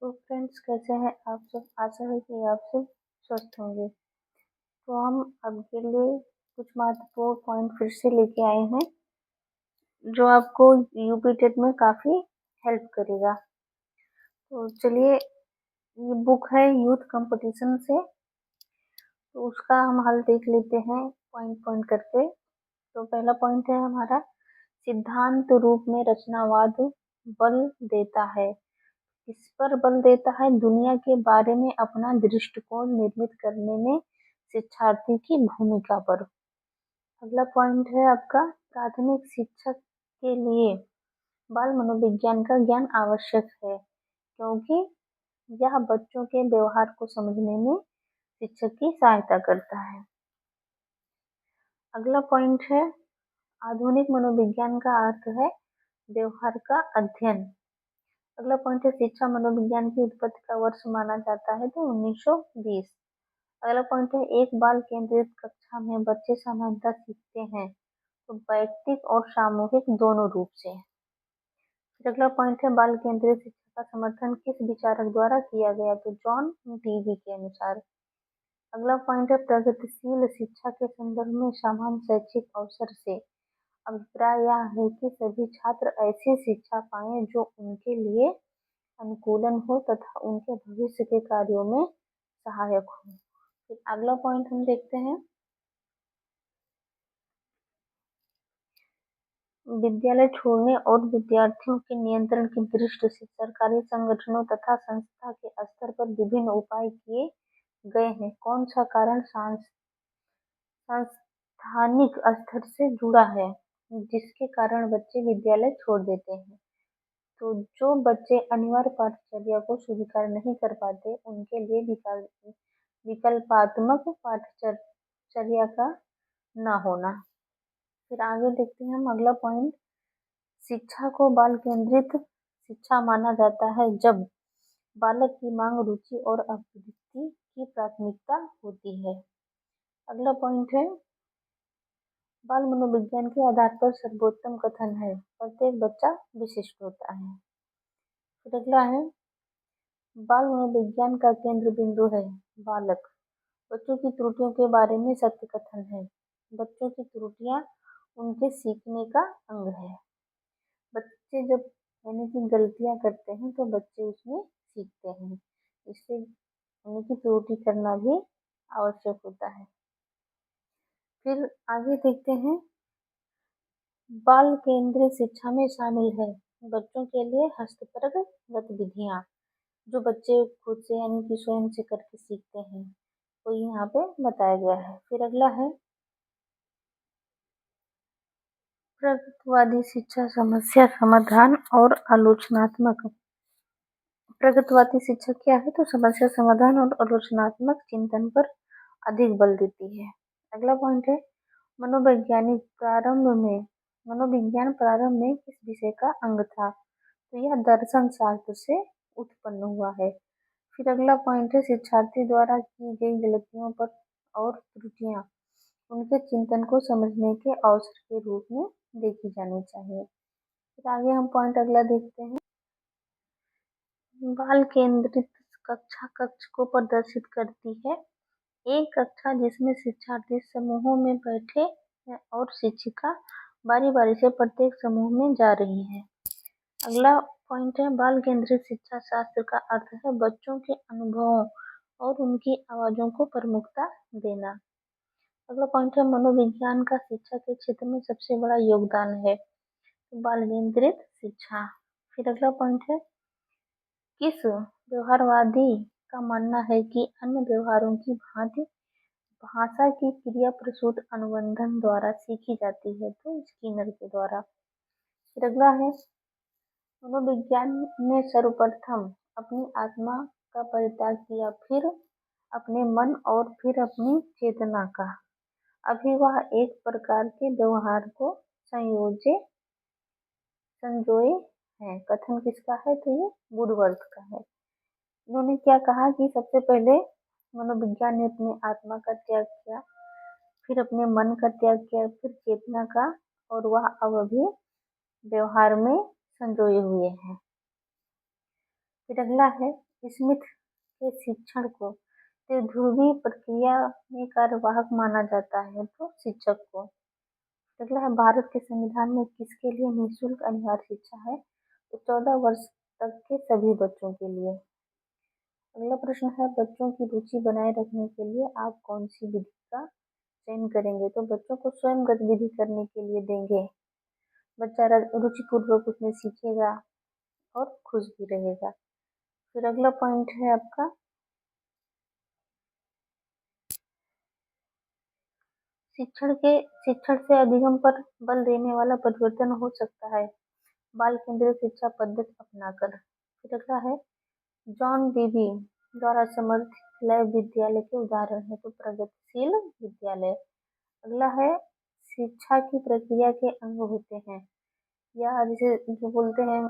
तो फ्रेंड्स, कैसे हैं आप सब? आशा है कि आप सब स्वस्थ होंगे। तो हम आपके लिए कुछ महत्वपूर्ण पॉइंट फिर से लेके आए हैं जो आपको यूपी टेट में काफ़ी हेल्प करेगा। तो चलिए, ये बुक है यूथ कंपटीशन से, तो उसका हम हल देख लेते हैं पॉइंट पॉइंट करके। तो पहला पॉइंट है हमारा, सिद्धांत रूप में रचनावाद बल देता है। इस पर बल देता है दुनिया के बारे में अपना दृष्टिकोण निर्मित करने में शिक्षार्थी की भूमिका पर। अगला पॉइंट है आपका, प्राथमिक शिक्षक के लिए बाल मनोविज्ञान का ज्ञान आवश्यक है क्योंकि यह बच्चों के व्यवहार को समझने में शिक्षक की सहायता करता है। अगला पॉइंट है, आधुनिक मनोविज्ञान का अर्थ है व्यवहार का अध्ययन। अगला पॉइंट है, शिक्षा मनोविज्ञान की उत्पत्ति का वर्ष माना जाता है तो 1920। अगला पॉइंट है, एक बाल केंद्रित कक्षा में बच्चे सामान्यतः सीखते हैं तो वैयक्तिक और सामूहिक दोनों रूप से। फिर अगला पॉइंट है, बाल केंद्रित शिक्षा का समर्थन किस विचारक द्वारा किया गया तो जॉन डीवी के अनुसार। अगला पॉइंट है, प्रगतिशील शिक्षा के संदर्भ में समान शैक्षिक अवसर से अभिप्राय यह है कि सभी छात्र ऐसी शिक्षा पाएं जो उनके लिए अनुकूलन हो तथा उनके भविष्य के कार्यों में सहायक हो। फिर अगला पॉइंट हम देखते हैं, विद्यालय छोड़ने और विद्यार्थियों के नियंत्रण की दृष्टि से सरकारी संगठनों तथा संस्था के स्तर पर विभिन्न उपाय किए गए हैं। कौन सा कारण संस्थानिक स्तर से जुड़ा है जिसके कारण बच्चे विद्यालय छोड़ देते हैं? तो जो बच्चे अनिवार्य पाठचर्या को स्वीकार नहीं कर पाते उनके लिए विकल्पात्मक पाठचर्या का न होना। फिर आगे देखते हैं हम अगला पॉइंट, शिक्षा को बाल केंद्रित शिक्षा माना जाता है जब बालक की मांग, रुचि और अभिरुचि की प्राथमिकता होती है। अगला पॉइंट है, बाल मनोविज्ञान के आधार पर सर्वोत्तम कथन है प्रत्येक बच्चा विशिष्ट होता है। फिर अगला है, बाल मनोविज्ञान का केंद्र बिंदु है बालक। बच्चों की त्रुटियों के बारे में सत्य कथन है। बच्चों की त्रुटियां उनके सीखने का अंग है। बच्चे जब यानी कि गलतियां करते हैं तो बच्चे उसमें सीखते हैं, इससे यानी कि त्रुटि करना भी आवश्यक होता है। फिर आगे देखते हैं, बाल केंद्रित शिक्षा में शामिल है बच्चों के लिए हस्तपरक गतिविधियाँ जो बच्चे खुद से यानी कि स्वयं से करके सीखते हैं, तो यहाँ पे बताया गया है। फिर अगला है, प्रगतिवादी शिक्षा समस्या समाधान और आलोचनात्मक। प्रगतिवादी शिक्षा क्या है तो समस्या समाधान और आलोचनात्मक चिंतन पर अधिक बल देती है। अगला पॉइंट है, मनोविज्ञान प्रारंभ में किस विषय का अंग था तो यह दर्शन शास्त्र से उत्पन्न हुआ है। फिर अगला पॉइंट है, शिक्षार्थी द्वारा की गई गलतियों पर और त्रुटियां उनके चिंतन को समझने के अवसर के रूप में देखी जानी चाहिए। फिर आगे हम पॉइंट अगला देखते हैं, बाल केंद्रित कक्षा कक्ष को प्रदर्शित करती है एक कक्षा जिसमें शिक्षार्थी समूहों में बैठे हैं और शिक्षिका बारी बारी से प्रत्येक समूह में जा रही है। अगला पॉइंट है, बाल केंद्रित शिक्षा शास्त्र का अर्थ है बच्चों के अनुभवों और उनकी आवाज़ों को प्रमुखता देना। अगला पॉइंट है, मनोविज्ञान का शिक्षा के क्षेत्र में सबसे बड़ा योगदान है बाल केंद्रित शिक्षा। फिर अगला पॉइंट है, किस व्यवहारवादी का मानना है कि अन्य व्यवहारों की भांति भाषा की क्रिया प्रसूत अनुबंधन द्वारा सीखी जाती है तो स्किनर के द्वारा। फिर अगला है, मनोविज्ञान ने सर्वप्रथम अपनी आत्मा का परित्याग किया, फिर अपने मन और फिर अपनी चेतना का। अभी वह एक प्रकार के व्यवहार को संजोए है। कथन किसका है तो ये वुडवर्थ का है। इन्होंने क्या कहा कि सबसे पहले मनोविज्ञान ने अपनी आत्मा का त्याग किया, फिर अपने मन का त्याग किया, फिर चेतना का, और वह अब अभी व्यवहार में संजोए हुए हैं। फिर अगला है, स्मिथ के शिक्षण को त्रिध्रुवी प्रक्रिया में कार्यवाहक माना जाता है, तो शिक्षक को। अगला है, भारत के संविधान में किसके लिए निःशुल्क अनिवार्य शिक्षा है? तो 14 वर्ष तक के सभी बच्चों के लिए। अगला प्रश्न है, बच्चों की रुचि बनाए रखने के लिए आप कौन सी विधि का चयन करेंगे? तो बच्चों को स्वयं गतिविधि करने के लिए देंगे, बच्चा रुचिपूर्वक उसमें सीखेगा और खुश भी रहेगा। फिर अगला पॉइंट है आपका, शिक्षण से अधिगम पर बल देने वाला परिवर्तन हो सकता है बाल केंद्रित शिक्षा पद्धति अपनाकर। फिर अगला है, जॉन बीबी द्वारा समर्थित लैब विद्यालय के उदाहरण है, तो प्रगतिशील विद्यालय। अगला है, शिक्षा की प्रक्रिया के अंग होते हैं, या जिसे जो बोलते हैं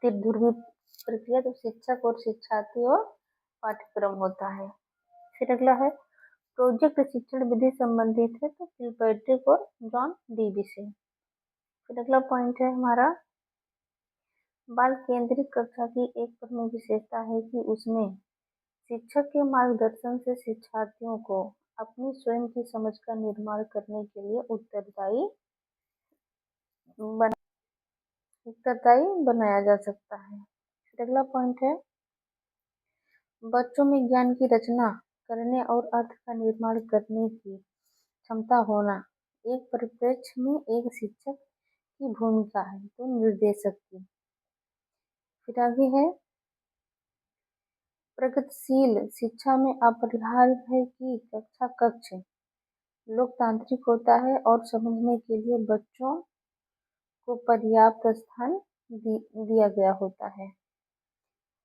त्रिध्रुवी प्रक्रिया, तो शिक्षक और शिक्षार्थी और पाठ्यक्रम होता है। फिर अगला है, प्रोजेक्ट शिक्षण विधि संबंधित है, तो किलपैट्रिक और जॉन डीबी से। फिर अगला पॉइंट है हमारा, बाल केंद्रित कक्षा की एक प्रमुख विशेषता है कि उसमें शिक्षक के मार्गदर्शन से शिक्षार्थियों को अपनी स्वयं की समझ का निर्माण करने के लिए उत्तरदायी बनाया जा सकता है। फिर अगला पॉइंट है, बच्चों में ज्ञान की रचना करने और अर्थ का निर्माण करने की क्षमता होना एक परिप्रेक्ष्य में एक शिक्षक की भूमिका है, तो निर्देशक की। फिर आगे है, प्रगतिशील शिक्षा में अपरिहार्य है कि कक्षा कक्ष लोकतांत्रिक होता है और समझने के लिए बच्चों को पर्याप्त स्थान दिया गया होता है।